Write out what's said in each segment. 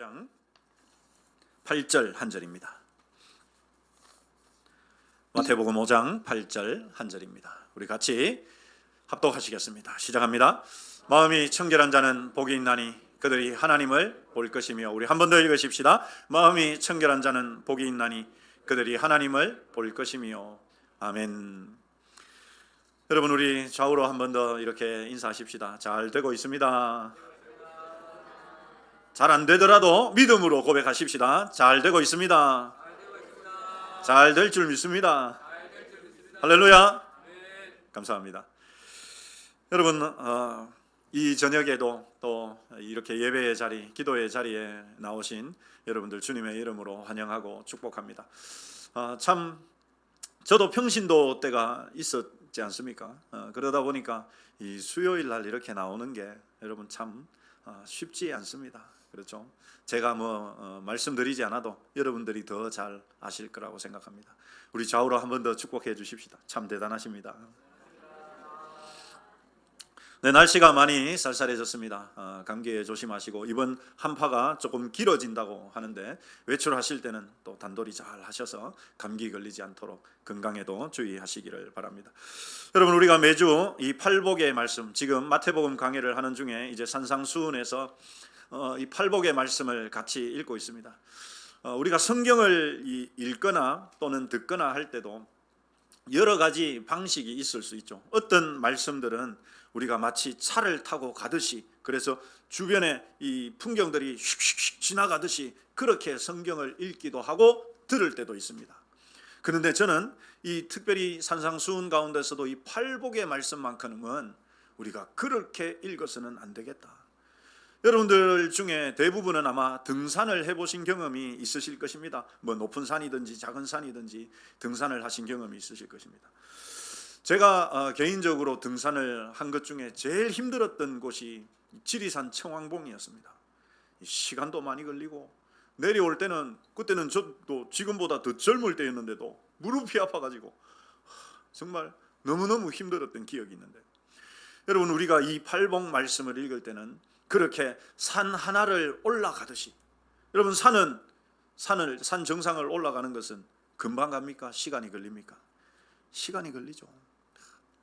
5장 8절 한 절입니다. 마태복음 5장 8절 한 절입니다. 우리 같이 합독하시겠습니다. 시작합니다. 마음이 청결한 자는 복이 있나니 그들이 하나님을 볼 것이며, 우리 한 번 더 읽으십시다. 마음이 청결한 자는 복이 있나니 그들이 하나님을 볼 것이며. 아멘. 여러분, 우리 좌우로 한 번 더 이렇게 인사하십시다. 잘 되고 있습니다. 잘 안 되더라도 믿음으로 고백하십시다. 잘 되고 있습니다. 잘 될 줄 믿습니다. 할렐루야. 감사합니다. 여러분, 이 저녁에도 또 이렇게 예배의 자리, 기도의 자리에 나오신 여러분들 주님의 이름으로 환영하고 축복합니다. 참 저도 평신도 때가 있었지 않습니까? 그러다 보니까 이 수요일 날 이렇게 나오는 게 여러분 참 쉽지 않습니다. 그렇죠? 제가 말씀드리지 않아도 여러분들이 더 잘 아실 거라고 생각합니다. 우리 좌우로 한 번 더 축복해 주십시다. 참 대단하십니다. 네, 날씨가 많이 쌀쌀해졌습니다. 감기에 조심하시고, 이번 한파가 조금 길어진다고 하는데 외출하실 때는 또 단돌이 잘 하셔서 감기 걸리지 않도록 건강에도 주의하시기를 바랍니다. 여러분, 우리가 매주 이 팔복의 말씀, 지금 마태복음 강해를 하는 중에 이제 산상수훈에서 이 팔복의 말씀을 같이 읽고 있습니다. 우리가 성경을 읽거나 또는 듣거나 할 때도 여러 가지 방식이 있을 수 있죠. 어떤 말씀들은 우리가 마치 차를 타고 가듯이, 그래서 주변에 이 풍경들이 휙휙 지나가듯이 그렇게 성경을 읽기도 하고 들을 때도 있습니다. 그런데 저는 이 특별히 산상수훈 가운데서도 이 팔복의 말씀만큼은 우리가 그렇게 읽어서는 안 되겠다. 여러분들 중에 대부분은 아마 등산을 해보신 경험이 있으실 것입니다. 높은 산이든지 작은 산이든지 등산을 하신 경험이 있으실 것입니다. 제가 개인적으로 등산을 한 것 중에 제일 힘들었던 곳이 지리산 청왕봉이었습니다. 시간도 많이 걸리고 내려올 때는, 그때는 저도 지금보다 더 젊을 때였는데도 무릎이 아파가지고 정말 너무너무 힘들었던 기억이 있는데, 여러분, 우리가 이 팔복 말씀을 읽을 때는 그렇게 산 하나를 올라가듯이, 여러분, 산 정상을 올라가는 것은 금방 갑니까? 시간이 걸립니까? 시간이 걸리죠.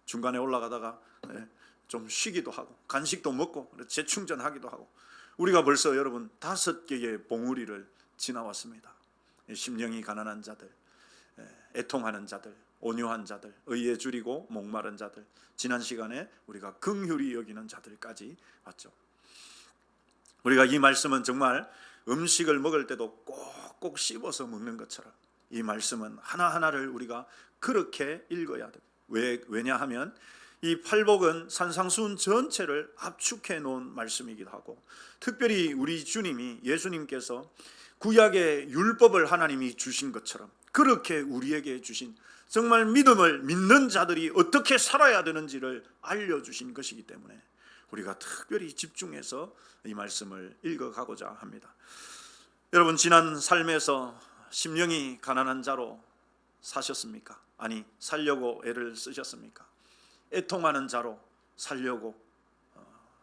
중간에 올라가다가 좀 쉬기도 하고 간식도 먹고 재충전하기도 하고, 우리가 벌써 여러분 5개의 봉우리를 지나왔습니다. 심령이 가난한 자들, 애통하는 자들, 온유한 자들, 의에 줄이고 목마른 자들, 지난 시간에 우리가 긍휼히 여기는 자들까지 왔죠. 우리가 이 말씀은 정말 음식을 먹을 때도 꼭꼭 씹어서 먹는 것처럼 이 말씀은 하나하나를 우리가 그렇게 읽어야 돼요. 왜냐하면 이 팔복은 산상수훈 전체를 압축해 놓은 말씀이기도 하고, 특별히 우리 주님이, 예수님께서 구약의 율법을 하나님이 주신 것처럼 그렇게 우리에게 주신, 정말 믿음을 믿는 자들이 어떻게 살아야 되는지를 알려주신 것이기 때문에 우리가 특별히 집중해서 이 말씀을 읽어가고자 합니다. 여러분, 지난 삶에서 심령이 가난한 자로 사셨습니까? 아니, 살려고 애를 쓰셨습니까? 애통하는 자로 살려고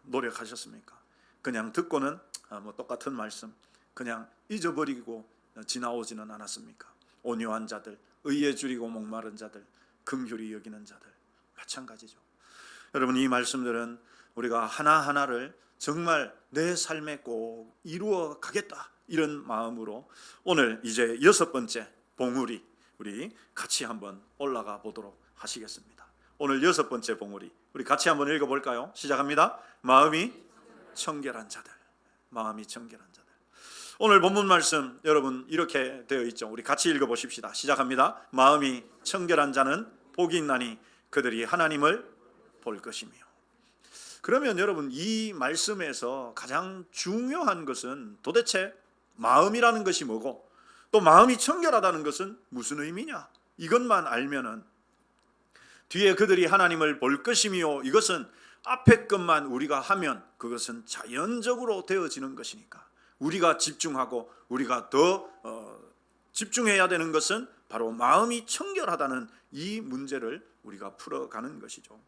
노력하셨습니까? 그냥 듣고는 똑같은 말씀 그냥 잊어버리고 지나오지는 않았습니까? 온유한 자들, 의에 줄이고 목마른 자들, 긍휼히 여기는 자들, 마찬가지죠. 여러분, 이 말씀들은 우리가 하나하나를 정말 내 삶에 꼭 이루어 가겠다, 이런 마음으로 오늘 이제 6번째 봉우리, 우리 같이 한번 올라가 보도록 하시겠습니다. 오늘 6번째 봉우리 우리 같이 한번 읽어볼까요? 시작합니다. 마음이 청결한 자들, 마음이 청결한 자들. 오늘 본문 말씀 여러분 이렇게 되어 있죠. 우리 같이 읽어보십시다. 시작합니다. 마음이 청결한 자는 복이 있나니 그들이 하나님을 볼 것이며. 그러면 여러분, 이 말씀에서 가장 중요한 것은 도대체 마음이라는 것이 뭐고, 또 마음이 청결하다는 것은 무슨 의미냐, 이것만 알면은 뒤에 그들이 하나님을 볼 것이며, 이것은 앞에 것만 우리가 하면 그것은 자연적으로 되어지는 것이니까 우리가 집중하고 우리가 더 집중해야 되는 것은 바로 마음이 청결하다는 이 문제를 우리가 풀어가는 것이죠.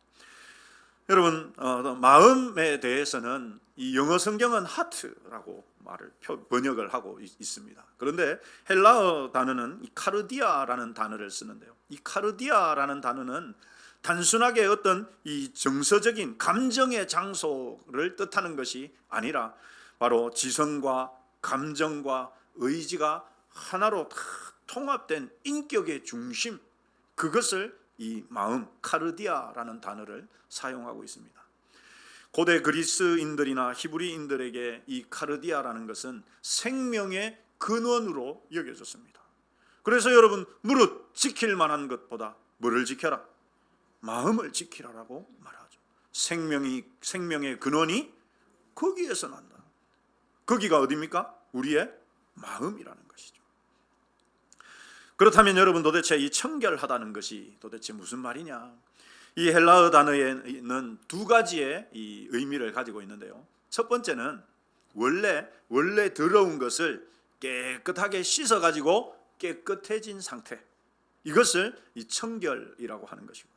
여러분, 마음에 대해서는 이 영어 성경은 하트라고 말을 번역을 하고 있습니다. 그런데 헬라어 단어는 이 카르디아라는 단어를 쓰는데요. 이 카르디아라는 단어는 단순하게 어떤 이 정서적인 감정의 장소를 뜻하는 것이 아니라 바로 지성과 감정과 의지가 하나로 다 통합된 인격의 중심, 그것을 이 마음, 카르디아라는 단어를 사용하고 있습니다. 고대 그리스인들이나 히브리인들에게 이 카르디아라는 것은 생명의 근원으로 여겨졌습니다. 그래서 여러분, 무릇 지킬 만한 것보다 뭐를 지켜라? 마음을 지키라라고 말하죠. 생명의 근원이 거기에서 난다. 거기가 어디입니까? 우리의 마음이라는 것이죠. 그렇다면 여러분, 도대체 이 청결하다는 것이 도대체 무슨 말이냐? 이 헬라어 단어에는 두 가지의 이 의미를 가지고 있는데요. 첫 번째는 원래 더러운 것을 깨끗하게 씻어 가지고 깨끗해진 상태, 이것을 이 청결이라고 하는 것이고,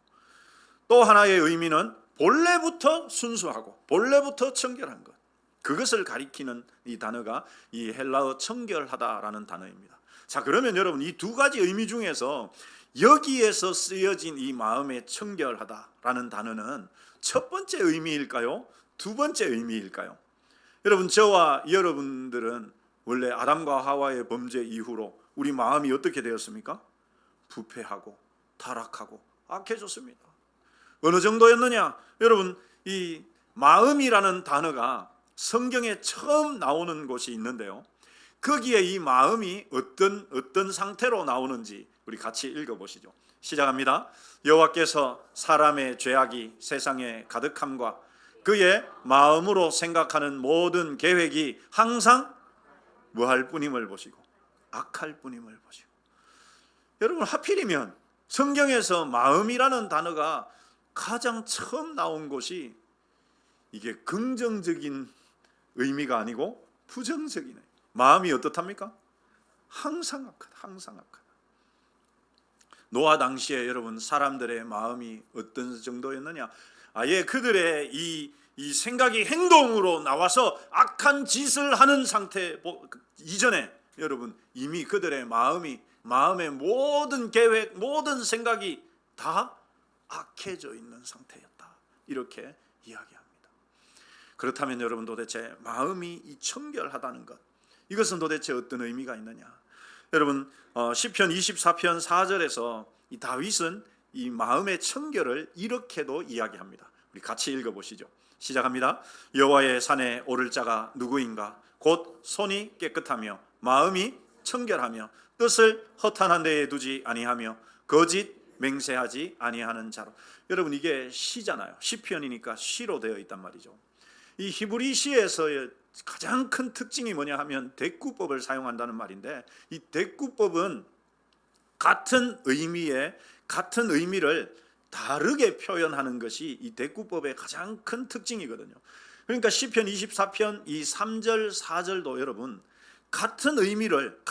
또 하나의 의미는 본래부터 순수하고 본래부터 청결한 것, 그것을 가리키는 이 단어가 이 헬라어 청결하다라는 단어입니다. 자, 그러면 여러분, 이 두 가지 의미 중에서 여기에서 쓰여진 이 마음의 청결하다라는 단어는 첫 번째 의미일까요? 두 번째 의미일까요? 여러분, 저와 여러분들은 원래 아담과 하와의 범죄 이후로 우리 마음이 어떻게 되었습니까? 부패하고 타락하고 악해졌습니다. 어느 정도였느냐? 여러분, 이 마음이라는 단어가 성경에 처음 나오는 곳이 있는데요. 거기에 이 마음이 어떤 상태로 나오는지 우리 같이 읽어보시죠. 시작합니다. 여호와께서 사람의 죄악이 세상에 가득함과 그의 마음으로 생각하는 모든 계획이 항상 뭐할 뿐임을 보시고 악할 뿐임을 보시고. 여러분, 하필이면 성경에서 마음이라는 단어가 가장 처음 나온 곳이 이게 긍정적인 의미가 아니고 부정적이네. 마음이 어떻답니까? 항상 악하다, 항상 악하다. 노아 당시에 여러분, 사람들의 마음이 어떤 정도였느냐? 아예 그들의 이 생각이 행동으로 나와서 악한 짓을 하는 상태 이전에 여러분, 이미 그들의 마음의 모든 계획, 모든 생각이 다 악해져 있는 상태였다, 이렇게 이야기합니다. 그렇다면 여러분, 도대체 마음이 이 청결하다는 것, 이것은 도대체 어떤 의미가 있느냐? 여러분, 시편 24편 4절에서 이 다윗은 이 마음의 청결을 이렇게도 이야기합니다. 우리 같이 읽어보시죠. 시작합니다. 여호와의 산에 오를 자가 누구인가? 곧 손이 깨끗하며 마음이 청결하며 뜻을 허탄한 데에 두지 아니하며 거짓 맹세하지 아니하는 자로. 여러분, 이게 시잖아요. 시편이니까 시로 되어 있단 말이죠. 이 히브리 시에서의 가장 큰 특징이 뭐냐 하면 대꾸법을 사용한다는 말인데, 이 대꾸법은 같은 의미를 다르게 표현하는 것이 이 대꾸법의 가장 큰 특징이거든요. 그러니까 시편 24편 이 3절 4절도 여러분, 같은 의미를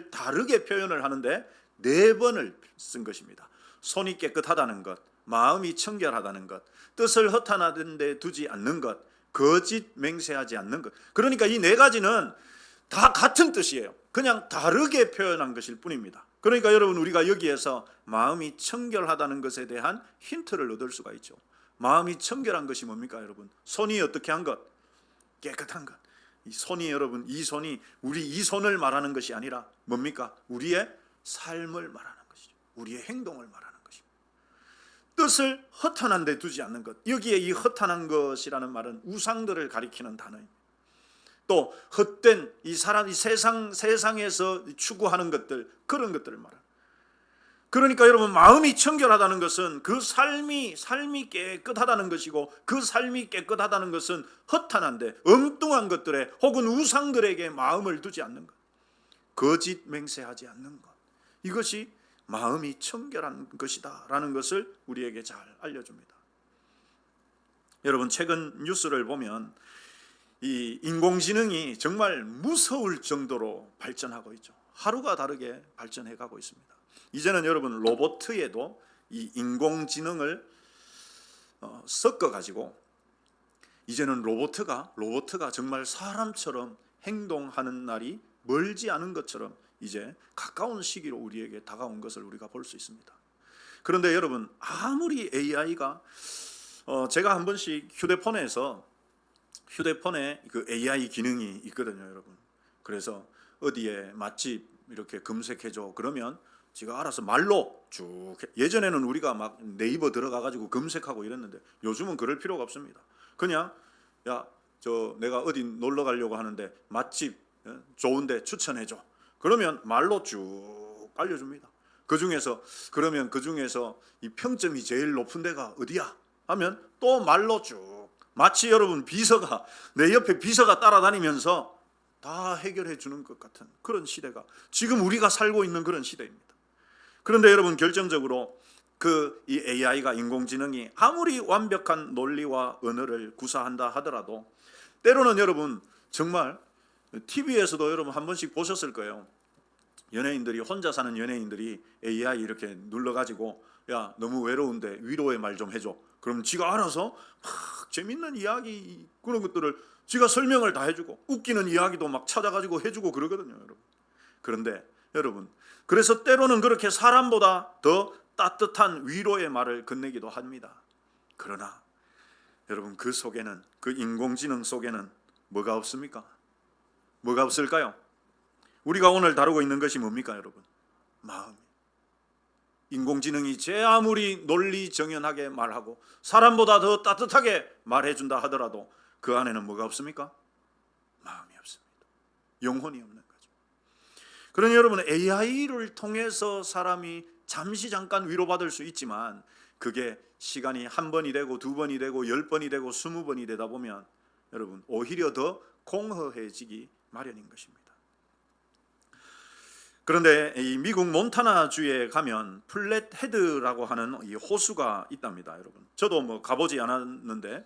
다르게 표현을 하는데 4번을 쓴 것입니다. 손이 깨끗하다는 것, 마음이 청결하다는 것, 뜻을 허탄한 데 두지 않는 것, 거짓 맹세하지 않는 것. 그러니까 이 4가지는 다 같은 뜻이에요. 그냥 다르게 표현한 것일 뿐입니다. 그러니까 여러분, 우리가 여기에서 마음이 청결하다는 것에 대한 힌트를 얻을 수가 있죠. 마음이 청결한 것이 뭡니까 여러분? 손이 어떻게 한 것? 깨끗한 것. 이 손이 여러분, 이 손이 우리 이 손을 말하는 것이 아니라 뭡니까? 우리의 삶을 말하는 것이죠. 우리의 행동을 말하는 것입니다. 뜻을 허탄한 데 두지 않는 것. 여기에 이 허탄한 것이라는 말은 우상들을 가리키는 단어입니다. 또 헛된 이 세상에서 추구하는 것들, 그런 것들을 말합니다. 그러니까 여러분, 마음이 청결하다는 것은 그 삶이 깨끗하다는 것이고, 그 삶이 깨끗하다는 것은 허탄한데 엉뚱한 것들에 혹은 우상들에게 마음을 두지 않는 것, 거짓 맹세하지 않는 것, 이것이 마음이 청결한 것이다 라는 것을 우리에게 잘 알려줍니다. 여러분, 최근 뉴스를 보면 이 인공지능이 정말 무서울 정도로 발전하고 있죠. 하루가 다르게 발전해 가고 있습니다. 이제는 여러분, 로봇에도 이 인공지능을 섞어 가지고 이제는 로봇가 정말 사람처럼 행동하는 날이 멀지 않은 것처럼 이제 가까운 시기로 우리에게 다가온 것을 우리가 볼 수 있습니다. 그런데 여러분, 아무리 AI가 제가 한 번씩 휴대폰에 그 AI 기능이 있거든요, 여러분. 그래서 어디에 맛집 이렇게 검색해줘 그러면 지가 알아서 말로 쭉 예전에는 우리가 막 네이버 들어가 가지고 검색하고 이랬는데 요즘은 그럴 필요가 없습니다. 그냥 내가 어디 놀러 가려고 하는데 맛집 좋은데 추천해줘 그러면 말로 쭉 알려줍니다. 그 중에서 이 평점이 제일 높은 데가 어디야 하면 또 말로 쭉, 마치 여러분 내 옆에 비서가 따라다니면서 다 해결해 주는 것 같은 그런 시대가 지금 우리가 살고 있는 그런 시대입니다. 그런데 여러분, 결정적으로 이 AI가, 인공지능이 아무리 완벽한 논리와 언어를 구사한다 하더라도 때로는 여러분, 정말 TV에서도 여러분 한 번씩 보셨을 거예요. 연예인들이, 혼자 사는 연예인들이 AI 이렇게 눌러가지고 야 너무 외로운데 위로의 말 좀 해줘. 그럼 지가 알아서 막 재밌는 이야기 그런 것들을 지가 설명을 다 해주고 웃기는 이야기도 막 찾아가지고 해주고 그러거든요, 여러분. 그런데 여러분, 그래서 때로는 그렇게 사람보다 더 따뜻한 위로의 말을 건네기도 합니다. 그러나 여러분, 그 속에는, 그 인공지능 속에는 뭐가 없습니까? 뭐가 없을까요? 우리가 오늘 다루고 있는 것이 뭡니까, 여러분? 마음. 인공지능이 제 아무리 논리정연하게 말하고 사람보다 더 따뜻하게 말해준다 하더라도 그 안에는 뭐가 없습니까? 마음이 없습니다. 영혼이 없는 거죠. 그러니 여러분, AI를 통해서 사람이 잠깐 위로받을 수 있지만 그게 시간이 한 번이 되고 두 번이 되고 10번이 되고 20번이 되다 보면 여러분, 오히려 더 공허해지기 마련인 것입니다. 그런데 이 미국 몬타나주에 가면 플랫 헤드라고 하는 이 호수가 있답니다, 여러분. 저도 가보지 않았는데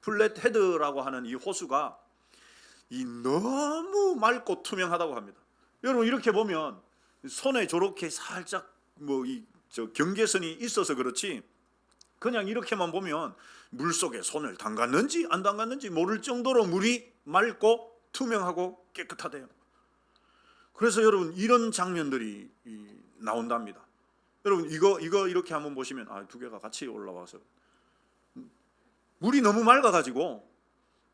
플랫 헤드라고 하는 이 호수가 너무 맑고 투명하다고 합니다. 여러분, 이렇게 보면 손에 저렇게 살짝 경계선이 있어서 그렇지 그냥 이렇게만 보면 물 속에 손을 담갔는지 안 담갔는지 모를 정도로 물이 맑고 투명하고 깨끗하대요. 그래서 여러분, 이런 장면들이 나온답니다. 여러분, 이거 이렇게 한번 보시면 두 개가 같이 올라와서 물이 너무 맑아가지고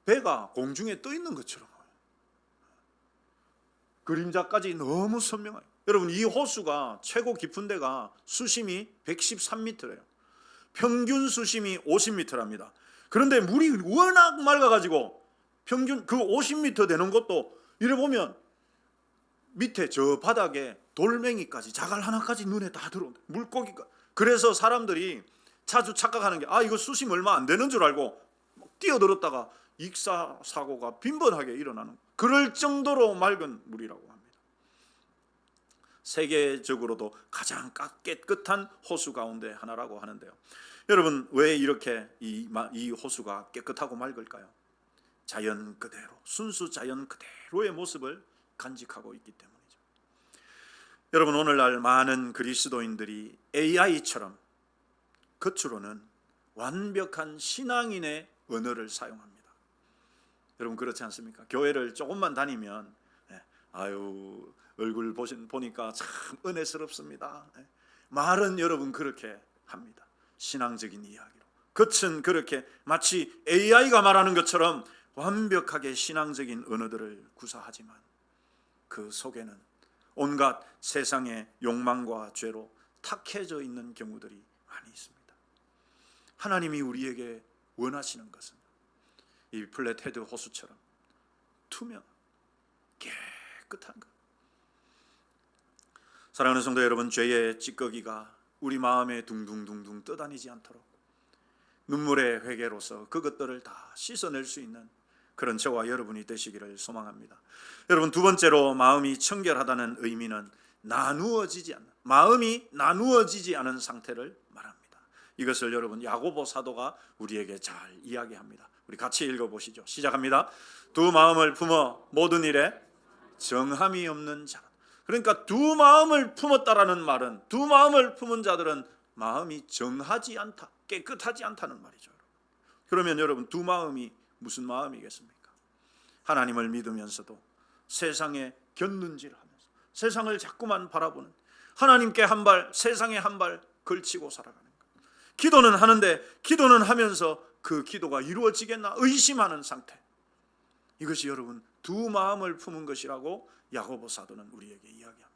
배가 공중에 떠 있는 것처럼 그림자까지 너무 선명해요. 여러분, 이 호수가 최고 깊은 데가 수심이 113m래요. 평균 수심이 50m랍니다. 그런데 물이 워낙 맑아가지고 평균 그 50m 되는 것도 이래 보면 밑에 저 바닥에 돌멩이까지, 자갈 하나까지 눈에 다 들어온다. 물고기가. 그래서 사람들이 자주 착각하는 게 이거 수심 얼마 안 되는 줄 알고 뛰어들었다가 익사 사고가 빈번하게 일어나는, 그럴 정도로 맑은 물이라고 합니다. 세계적으로도 가장 깨끗한 호수 가운데 하나라고 하는데요. 여러분, 왜 이렇게 이 호수가 깨끗하고 맑을까요? 자연 그대로, 순수 자연 그대로의 모습을 간직하고 있기 때문이죠. 여러분, 오늘날 많은 그리스도인들이 AI처럼 겉으로는 완벽한 신앙인의 언어를 사용합니다. 여러분, 그렇지 않습니까? 교회를 조금만 다니면 얼굴 보니까 참 은혜스럽습니다. 말은 여러분 그렇게 합니다. 신앙적인 이야기로. 겉은 그렇게 마치 AI가 말하는 것처럼 완벽하게 신앙적인 언어들을 구사하지만 그 속에는 온갖 세상의 욕망과 죄로 탁해져 있는 경우들이 많이 있습니다. 하나님이 우리에게 원하시는 것은 이 플랫 헤드 호수처럼 투명, 깨끗한 것. 사랑하는 성도 여러분, 죄의 찌꺼기가 우리 마음에 둥둥둥둥 떠다니지 않도록 눈물의 회개로서 그것들을 다 씻어낼 수 있는 그런 저와 여러분이 되시기를 소망합니다. 여러분, 두 번째로 마음이 청결하다는 의미는 마음이 나누어지지 않은 상태를 말합니다. 이것을 여러분 야고보 사도가 우리에게 잘 이야기합니다. 우리 같이 읽어보시죠. 시작합니다. 두 마음을 품어 모든 일에 정함이 없는 자. 그러니까 두 마음을 품었다라는 말은, 두 마음을 품은 자들은 마음이 정하지 않다, 깨끗하지 않다는 말이죠. 그러면 여러분, 두 마음이 무슨 마음이겠습니까? 하나님을 믿으면서도 세상에 곁눈질하면서 세상을 자꾸만 바라보는, 하나님께 한 발, 세상에 한 발 걸치고 살아가는 것. 기도는 하는데, 기도는 하면서 그 기도가 이루어지겠나 의심하는 상태. 이것이 여러분 두 마음을 품은 것이라고 야고보 사도는 우리에게 이야기합니다.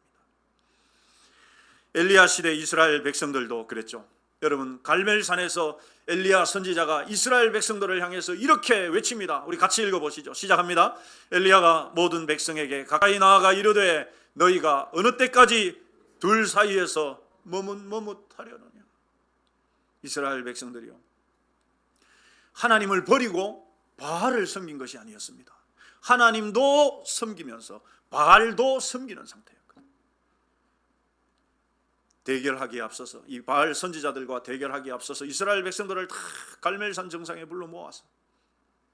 엘리야 시대 이스라엘 백성들도 그랬죠. 여러분, 갈멜산에서 엘리야 선지자가 이스라엘 백성들을 향해서 이렇게 외칩니다. 우리 같이 읽어보시죠. 시작합니다. 엘리야가 모든 백성에게 가까이 나아가 이르되 너희가 어느 때까지 둘 사이에서 머뭇머뭇하려느냐. 이스라엘 백성들이요, 하나님을 버리고 바알을 섬긴 것이 아니었습니다. 하나님도 섬기면서 바알도 섬기는 상태였거든요. 대결하기에 앞서서, 이 바알 선지자들과 대결하기에 앞서서 이스라엘 백성들을 다 갈멜산 정상에 불러 모아서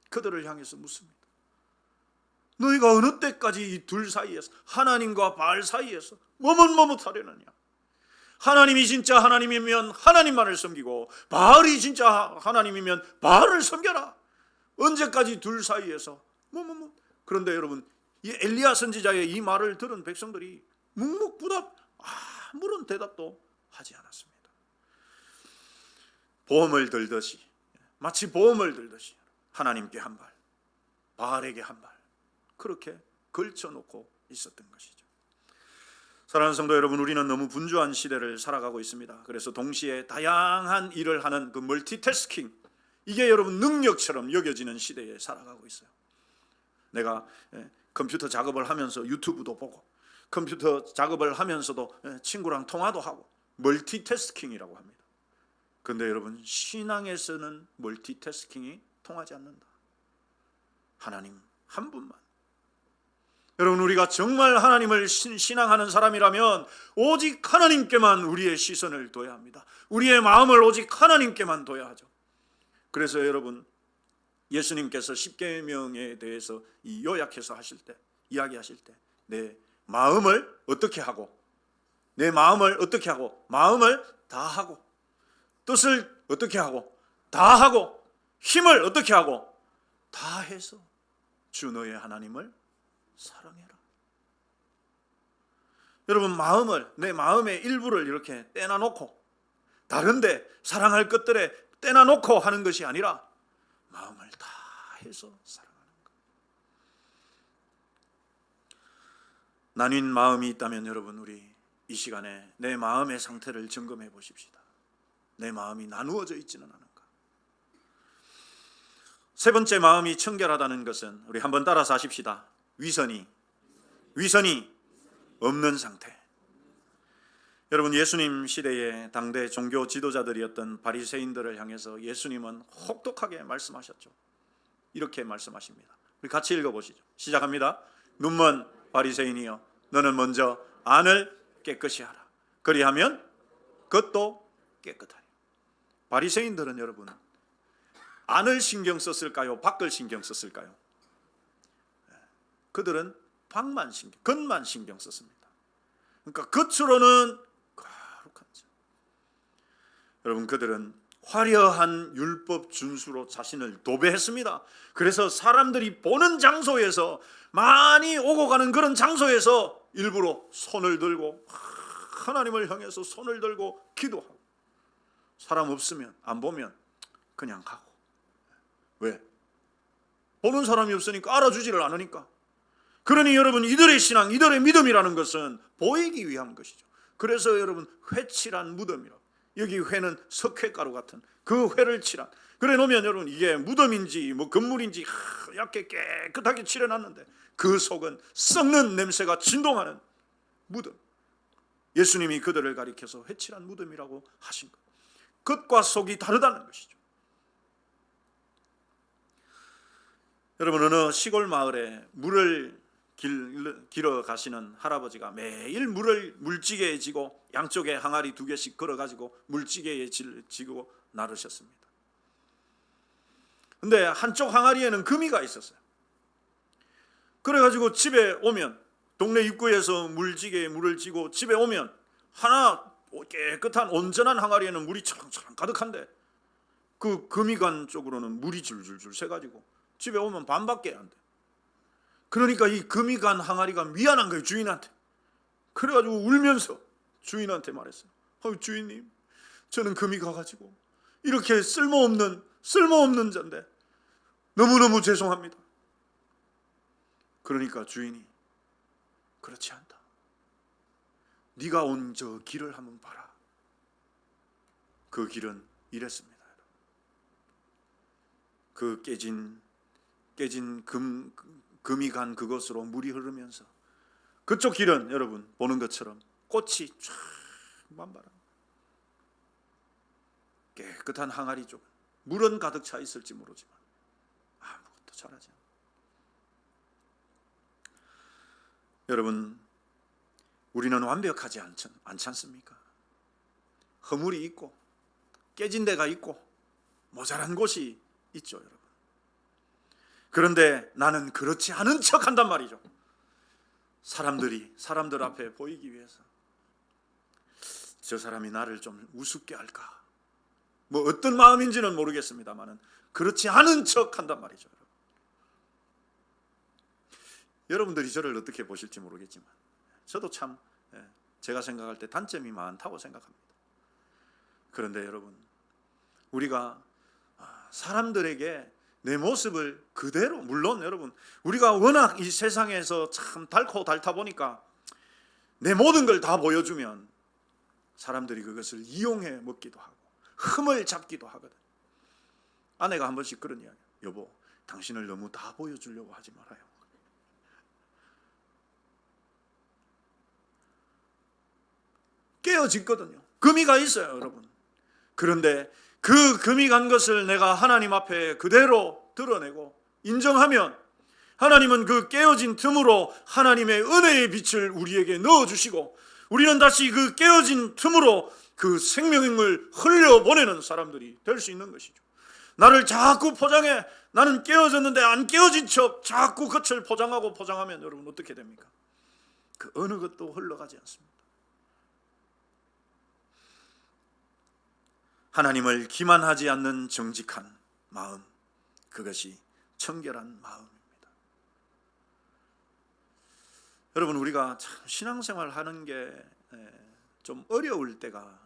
그들을 향해서 묻습니다. 너희가 어느 때까지 이 둘 사이에서, 하나님과 바알 사이에서 머뭇머뭇하려느냐. 하나님이 진짜 하나님이면 하나님만을 섬기고 바알이 진짜 하나님이면 바알을 섬겨라. 언제까지 둘 사이에서 그런데 여러분, 이 엘리야 선지자의 이 말을 들은 백성들이 묵묵부답 아무런 대답도 하지 않았습니다. 보험을 들듯이, 마치 보험을 들듯이 하나님께 한 발, 바알에게 한 발, 그렇게 걸쳐놓고 있었던 것이죠. 사랑하는 성도 여러분, 우리는 너무 분주한 시대를 살아가고 있습니다. 그래서 동시에 다양한 일을 하는 그 멀티태스킹, 이게 여러분 능력처럼 여겨지는 시대에 살아가고 있어요. 내가 컴퓨터 작업을 하면서 유튜브도 보고, 컴퓨터 작업을 하면서도 친구랑 통화도 하고, 멀티태스킹이라고 합니다. 그런데 여러분, 신앙에서는 멀티태스킹이 통하지 않는다. 하나님 한 분만. 여러분, 우리가 정말 하나님을 신앙하는 사람이라면 오직 하나님께만 우리의 시선을 둬야 합니다. 우리의 마음을 오직 하나님께만 둬야 하죠. 그래서 여러분, 예수님께서 십계명에 대해서 요약해서 하실 때, 이야기하실 때, 내 마음을 어떻게 하고, 내 마음을 어떻게 하고, 마음을 다하고, 뜻을 어떻게 하고, 다하고, 힘을 어떻게 하고, 다해서 주 너의 하나님을 사랑해라. 여러분, 마음을, 내 마음의 일부를 이렇게 떼놔놓고 다른데 사랑할 것들에 떼놔놓고 하는 것이 아니라 마음을 다해서 사랑하는 것. 나뉜 마음이 있다면 여러분, 우리 이 시간에 내 마음의 상태를 점검해 보십시다. 내 마음이 나누어져 있지는 않은가. 세 번째, 마음이 청결하다는 것은, 우리 한번 따라서 하십시다. 위선이 없는 상태. 여러분, 예수님 시대의 당대 종교 지도자들이었던 바리새인들을 향해서 예수님은 혹독하게 말씀하셨죠. 이렇게 말씀하십니다. 우리 같이 읽어보시죠. 시작합니다. 눈먼 바리새인이여, 너는 먼저 안을 깨끗이 하라. 그리하면 겉도 깨끗하리. 바리새인들은 여러분, 안을 신경 썼을까요? 밖을 신경 썼을까요? 그들은 밖만 신경, 겉만 신경 썼습니다. 그러니까 겉으로는 거룩한 자. 여러분, 그들은 화려한 율법 준수로 자신을 도배했습니다. 그래서 사람들이 보는 장소에서, 많이 오고 가는 그런 장소에서 일부러 손을 들고, 하나님을 향해서 손을 들고 기도하고, 사람 없으면, 안 보면 그냥 가고. 왜? 보는 사람이 없으니까, 알아주지를 않으니까. 그러니 여러분, 이들의 신앙, 이들의 믿음이라는 것은 보이기 위한 것이죠. 그래서 여러분, 회칠한 무덤이라고, 여기 회는 석회가루 같은 그 회를 칠한, 그래 놓으면 여러분, 이게 무덤인지 뭐 건물인지 얇게 깨끗하게 칠해놨는데 그 속은 썩는 냄새가 진동하는 무덤. 예수님이 그들을 가리켜서 회칠한 무덤이라고 하신 것. 겉과 속이 다르다는 것이죠. 여러분, 어느 시골 마을에 물을 길어 가시는 할아버지가 매일 물을 물지개에 지고, 양쪽에 항아리 2개씩 걸어가지고 물지개에 지고 나르셨습니다. 근데 한쪽 항아리에는 금이가 있었어요. 그래가지고 집에 오면, 동네 입구에서 물지개에 물을 지고 집에 오면, 하나 깨끗한 온전한 항아리에는 물이 차랑차랑 가득한데 그 금이관 쪽으로는 물이 줄줄줄 새가지고 집에 오면 반밖에 안 돼. 그러니까 이 금이 간 항아리가 미안한 거예요, 주인한테. 그래가지고 울면서 주인한테 말했어요. 주인님, 저는 금이 가가지고 이렇게 쓸모없는 자인데 너무너무 죄송합니다. 그러니까 주인이, 그렇지 않다. 네가 온 저 길을 한번 봐라. 그 길은 이랬습니다. 그 깨진 금이 간 그것으로 물이 흐르면서 그쪽 길은 여러분 보는 것처럼 꽃이 쫙 만발한 깨끗한 항아리 쪽, 물은 가득 차 있을지 모르지만 아무것도 자라지 않아요. 여러분, 우리는 완벽하지 않지 않습니까? 허물이 있고 깨진 데가 있고 모자란 곳이 있죠, 여러분. 그런데 나는 그렇지 않은 척 한단 말이죠. 사람들 앞에 보이기 위해서. 저 사람이 나를 좀 우습게 할까? 뭐 어떤 마음인지는 모르겠습니다만은 그렇지 않은 척 한단 말이죠. 여러분들이 저를 어떻게 보실지 모르겠지만 저도 참 제가 생각할 때 단점이 많다고 생각합니다. 그런데 여러분, 우리가 사람들에게 내 모습을 그대로, 물론 여러분 우리가 워낙 이 세상에서 참 닳고 닳다 보니까 내 모든 걸 다 보여주면 사람들이 그것을 이용해 먹기도 하고 흠을 잡기도 하거든. 아내가 한 번씩 그런 이야기, 여보, 당신을 너무 다 보여주려고 하지 말아요. 깨어졌거든요. 금이 가 있어요, 여러분. 그런데 그 금이 간 것을 내가 하나님 앞에 그대로 드러내고 인정하면 하나님은 그 깨어진 틈으로 하나님의 은혜의 빛을 우리에게 넣어주시고 우리는 다시 그 깨어진 틈으로 그 생명을 흘려보내는 사람들이 될 수 있는 것이죠. 나를 자꾸 포장해, 나는 깨어졌는데 안 깨어진 척 자꾸 겉을 포장하면 여러분 어떻게 됩니까? 그 어느 것도 흘러가지 않습니다. 하나님을 기만하지 않는 정직한 마음, 그것이 청결한 마음입니다. 여러분, 우리가 참 신앙생활 하는 게 좀 어려울 때가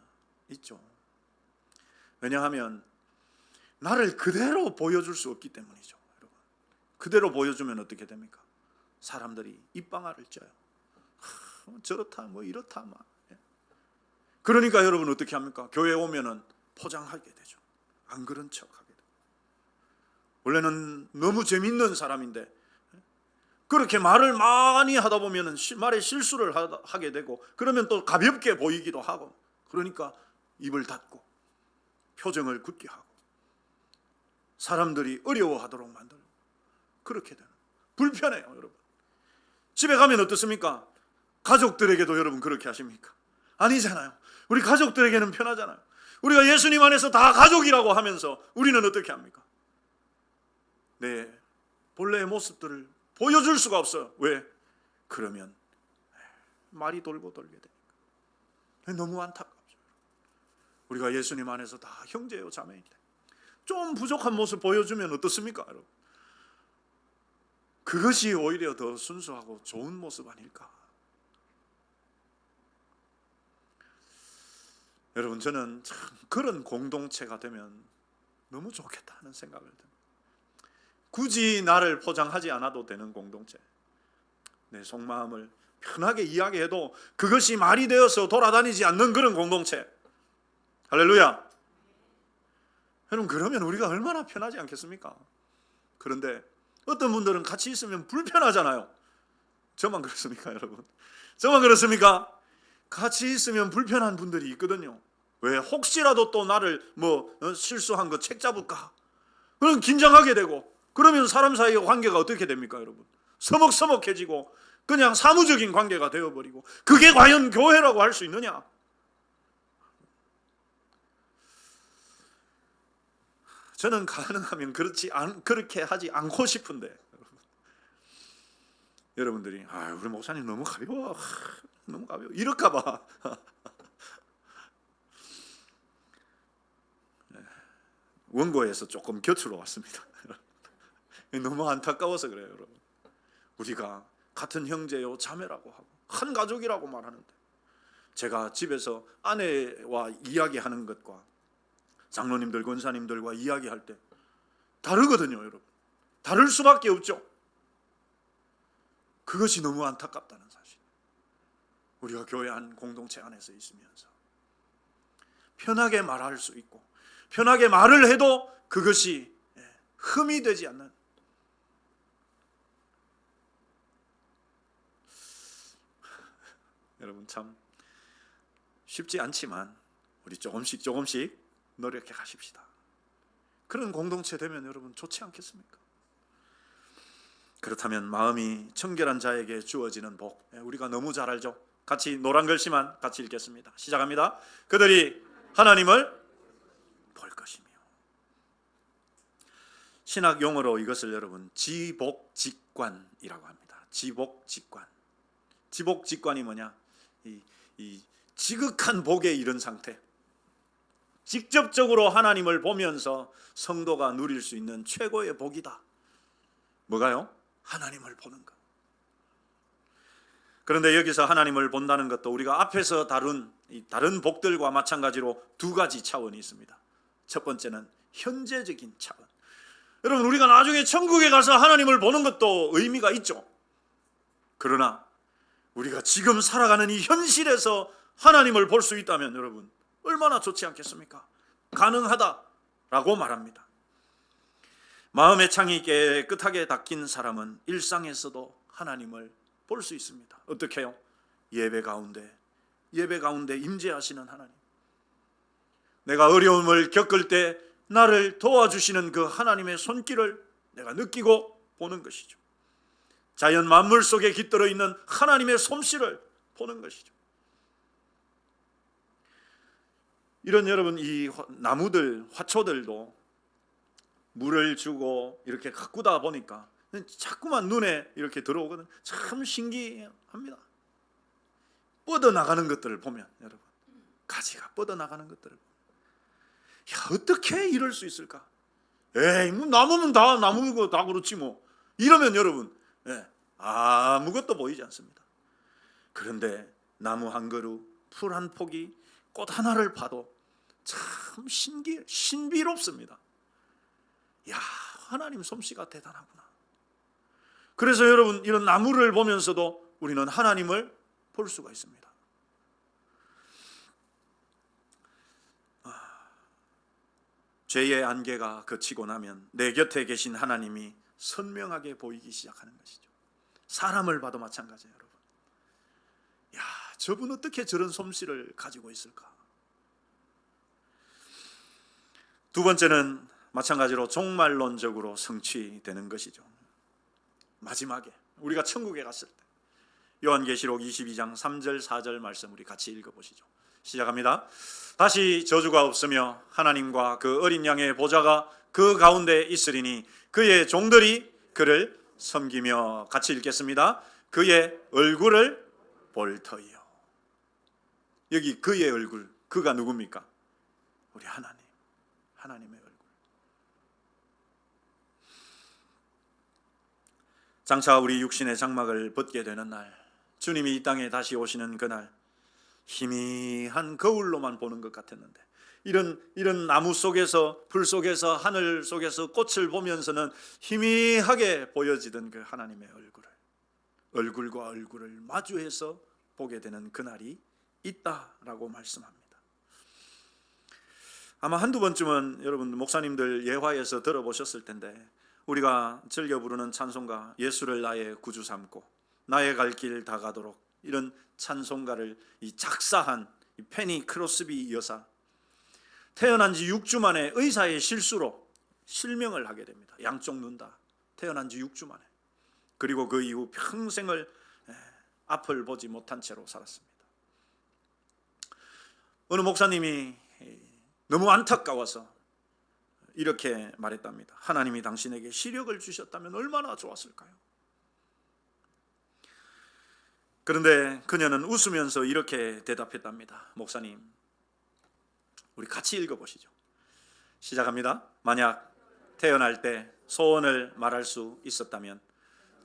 있죠. 왜냐하면 나를 그대로 보여줄 수 없기 때문이죠. 여러분, 그대로 보여주면 어떻게 됩니까? 사람들이 입방아를 쪄요. 저렇다, 뭐 이렇다, 막. 그러니까 여러분 어떻게 합니까? 교회 오면은 포장하게 되죠. 안 그런 척하게 돼요. 원래는 너무 재밌는 사람인데 그렇게 말을 많이 하다 보면 말에 실수를 하게 되고 그러면 또 가볍게 보이기도 하고 그러니까 입을 닫고 표정을 굳게 하고 사람들이 어려워하도록 만들고 그렇게 되는, 불편해요. 여러분, 집에 가면 어떻습니까? 가족들에게도 여러분 그렇게 하십니까? 아니잖아요. 우리 가족들에게는 편하잖아요. 우리가 예수님 안에서 다 가족이라고 하면서 우리는 어떻게 합니까? 내 본래의 모습들을 보여줄 수가 없어요. 왜? 그러면 말이 돌고 돌게 되니까. 너무 안타깝죠. 우리가 예수님 안에서 다 형제요 자매인데 좀 부족한 모습 보여주면 어떻습니까, 여러분? 그것이 오히려 더 순수하고 좋은 모습 아닐까? 여러분, 저는 참 그런 공동체가 되면 너무 좋겠다 하는 생각을 듭니다. 굳이 나를 포장하지 않아도 되는 공동체, 내 속마음을 편하게 이야기해도 그것이 말이 되어서 돌아다니지 않는 그런 공동체. 할렐루야. 여러분, 그러면 우리가 얼마나 편하지 않겠습니까? 그런데 어떤 분들은 같이 있으면 불편하잖아요. 저만 그렇습니까, 여러분? 저만 그렇습니까? 같이 있으면 불편한 분들이 있거든요. 왜? 혹시라도 또 나를 실수한 거 책 잡을까? 그럼 긴장하게 되고 그러면 사람 사이의 관계가 어떻게 됩니까, 여러분? 서먹서먹해지고 그냥 사무적인 관계가 되어버리고 그게 과연 교회라고 할 수 있느냐? 저는 가능하면 그렇게 하지 않고 싶은데 여러분들이 우리 목사님 너무 가벼워, 너무 가벼워 이럴까 봐 원고에서 조금 곁으로 왔습니다. 너무 안타까워서 그래요, 여러분. 우리가 같은 형제요 자매라고 하고 한 가족이라고 말하는데, 제가 집에서 아내와 이야기하는 것과 장로님들, 권사님들과 이야기할 때 다르거든요, 여러분. 다를 수밖에 없죠. 그것이 너무 안타깝다는 사실. 우리가 교회 한 공동체 안에서 있으면서 편하게 말할 수 있고, 편하게 말을 해도 그것이 흠이 되지 않는, 여러분 참 쉽지 않지만 우리 조금씩 노력해 가십시다. 그런 공동체 되면 여러분 좋지 않겠습니까? 그렇다면 마음이 청결한 자에게 주어지는 복, 우리가 너무 잘 알죠. 같이 노란 글씨만 같이 읽겠습니다. 시작합니다. 그들이 하나님을 볼 것이며. 신학 용어로 이것을 여러분 지복직관이라고 합니다. 지복직관. 지복직관이 뭐냐? 이 지극한 복에 이른 상태, 직접적으로 하나님을 보면서 성도가 누릴 수 있는 최고의 복이다. 뭐가요? 하나님을 보는 것. 그런데 여기서 하나님을 본다는 것도 우리가 앞에서 다룬 이 다른 복들과 마찬가지로 두 가지 차원이 있습니다. 첫 번째는 현재적인 차원. 여러분, 우리가 나중에 천국에 가서 하나님을 보는 것도 의미가 있죠. 그러나 우리가 지금 살아가는 이 현실에서 하나님을 볼 수 있다면 여러분 얼마나 좋지 않겠습니까? 가능하다라고 말합니다. 마음의 창이 깨끗하게 닫힌 사람은 일상에서도 하나님을 볼 수 있습니다. 어떻게 해요? 예배 가운데 임재하시는 하나님, 내가 어려움을 겪을 때 나를 도와주시는 그 하나님의 손길을 내가 느끼고 보는 것이죠. 자연 만물 속에 깃들어 있는 하나님의 솜씨를 보는 것이죠. 이런 여러분 이 나무들, 화초들도 물을 주고 이렇게 가꾸다 보니까 자꾸만 눈에 이렇게 들어오거든. 참 신기합니다. 뻗어나가는 것들을 보면 여러분, 가지가 뻗어나가는 것들을 보면, 야, 어떻게 이럴 수 있을까? 에이, 뭐 나무면 다 나무고 다 그렇지 뭐. 이러면 여러분 아무것도 보이지 않습니다. 그런데 나무 한 그루, 풀 한 포기, 꽃 하나를 봐도 참 신비롭습니다. 야, 하나님 솜씨가 대단하구나. 그래서 여러분 이런 나무를 보면서도 우리는 하나님을 볼 수가 있습니다. 죄의 안개가 그치고 나면 내 곁에 계신 하나님이 선명하게 보이기 시작하는 것이죠. 사람을 봐도 마찬가지예요, 여러분. 야, 저분 어떻게 저런 솜씨를 가지고 있을까? 두 번째는 마찬가지로 종말론적으로 성취되는 것이죠. 마지막에 우리가 천국에 갔을 때, 요한계시록 22장 3절 4절 말씀 우리 같이 읽어보시죠. 시작합니다. 다시 저주가 없으며 하나님과 그 어린 양의 보좌가 그 가운데 있으리니 그의 종들이 그를 섬기며, 같이 읽겠습니다. 그의 얼굴을 볼 터이요. 여기 그의 얼굴, 그가 누굽니까? 우리 하나님의 얼굴. 장차 우리 육신의 장막을 벗게 되는 날, 주님이 이 땅에 다시 오시는 그날, 희미한 거울로만 보는 것 같았는데 이런 나무 속에서, 풀 속에서, 하늘 속에서 꽃을 보면서는 희미하게 보여지던 그 하나님의 얼굴과 얼굴을 마주해서 보게 되는 그날이 있다라고 말씀합니다. 아마 한두 번쯤은 여러분 목사님들 예화에서 들어보셨을 텐데, 우리가 즐겨 부르는 찬송가 예수를 나의 구주 삼고 나의 갈 길 다 가도록, 이런 찬송가를 이 작사한 이 페니 크로스비 여사, 태어난 지 6주 만에 의사의 실수로 실명을 하게 됩니다. 양쪽 눈 다 태어난 지 6주 만에. 그리고 그 이후 평생을 앞을 보지 못한 채로 살았습니다. 어느 목사님이 너무 안타까워서 이렇게 말했답니다. 하나님이 당신에게 시력을 주셨다면 얼마나 좋았을까요? 그런데 그녀는 웃으면서 이렇게 대답했답니다. 목사님, 우리 같이 읽어보시죠. 시작합니다. 만약 태어날 때 소원을 말할 수 있었다면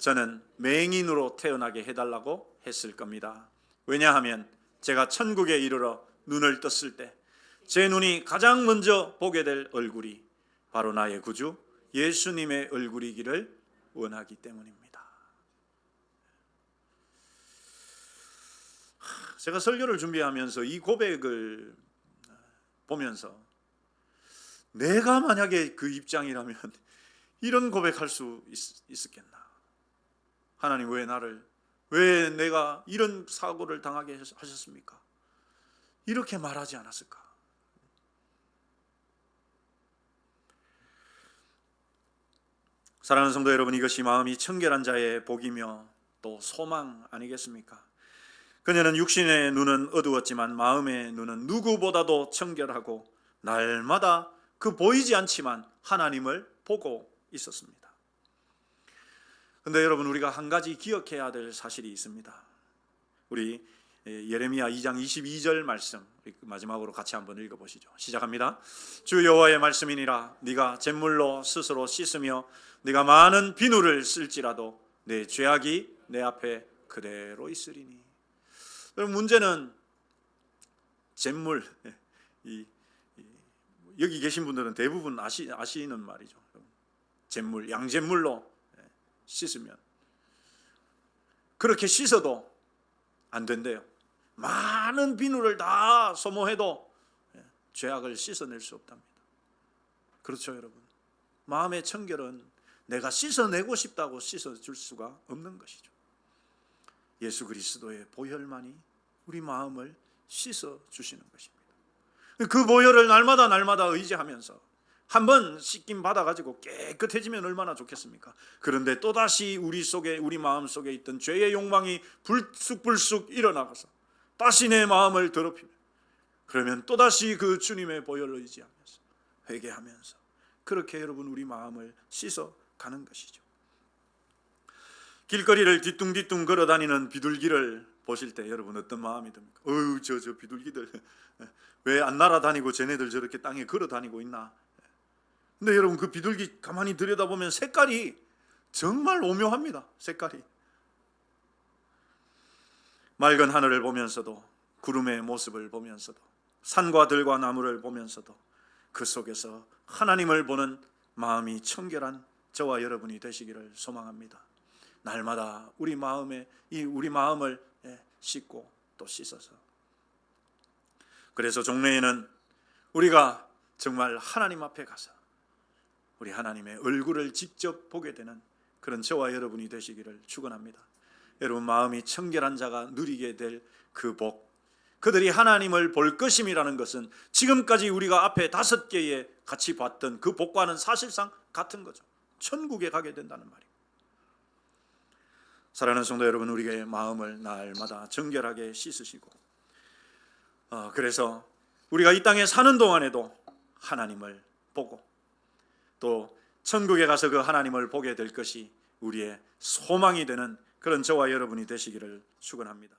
저는 맹인으로 태어나게 해달라고 했을 겁니다. 왜냐하면 제가 천국에 이르러 눈을 떴을 때 제 눈이 가장 먼저 보게 될 얼굴이 바로 나의 구주 예수님의 얼굴이기를 원하기 때문입니다. 제가 설교를 준비하면서 이 고백을 보면서 내가 만약에 그 입장이라면 이런 고백할 수 있었겠나? 하나님 왜 내가 이런 사고를 당하게 하셨습니까? 이렇게 말하지 않았을까? 사랑하는 성도 여러분, 이것이 마음이 청결한 자의 복이며 또 소망 아니겠습니까? 그녀는 육신의 눈은 어두웠지만 마음의 눈은 누구보다도 청결하고 날마다 그 보이지 않지만 하나님을 보고 있었습니다. 그런데 여러분, 우리가 한 가지 기억해야 될 사실이 있습니다. 우리 예레미야 2장 22절 말씀 마지막으로 같이 한번 읽어보시죠. 시작합니다. 주 여호와의 말씀이니라. 네가 잿물로 스스로 씻으며 네가 많은 비누를 쓸지라도 내 죄악이 내 앞에 그대로 있으리니. 여러분, 문제는 잿물, 여기 계신 분들은 대부분 아시는 말이죠. 잿물, 양잿물로 씻으면 그렇게 씻어도 안 된대요. 많은 비누를 다 소모해도 죄악을 씻어낼 수 없답니다. 그렇죠, 여러분. 마음의 청결은 내가 씻어내고 싶다고 씻어줄 수가 없는 것이죠. 예수 그리스도의 보혈만이 우리 마음을 씻어주시는 것입니다. 그 보혈을 날마다 의지하면서 한번 씻김 받아가지고 깨끗해지면 얼마나 좋겠습니까? 그런데 또다시 우리 마음 속에 있던 죄의 욕망이 불쑥 일어나서 다시 내 마음을 더럽히면, 그러면 또다시 그 주님의 보혈을 의지하면서 회개하면서 그렇게 여러분 우리 마음을 씻어가는 것이죠. 길거리를 뒤뚱뒤뚱 걸어다니는 비둘기를 보실 때 여러분 어떤 마음이 듭니까? 저 비둘기들 왜 안 날아다니고 쟤네들 저렇게 땅에 걸어다니고 있나? 근데 여러분, 그 비둘기 가만히 들여다보면 색깔이 정말 오묘합니다. 색깔이. 맑은 하늘을 보면서도, 구름의 모습을 보면서도, 산과 들과 나무를 보면서도 그 속에서 하나님을 보는 마음이 청결한 저와 여러분이 되시기를 소망합니다. 날마다 우리 마음을 씻고 또 씻어서. 그래서 종례에는 우리가 정말 하나님 앞에 가서 우리 하나님의 얼굴을 직접 보게 되는 그런 저와 여러분이 되시기를 축원합니다. 여러분, 마음이 청결한 자가 누리게 될 그 복, 그들이 하나님을 볼 것임이라는 것은 지금까지 우리가 앞에 5개의 같이 봤던 그 복과는 사실상 같은 거죠. 천국에 가게 된다는 말이에요. 사랑하는 성도 여러분, 우리의 마음을 날마다 정결하게 씻으시고, 그래서 우리가 이 땅에 사는 동안에도 하나님을 보고 또 천국에 가서 그 하나님을 보게 될 것이 우리의 소망이 되는 그런 저와 여러분이 되시기를 축원합니다.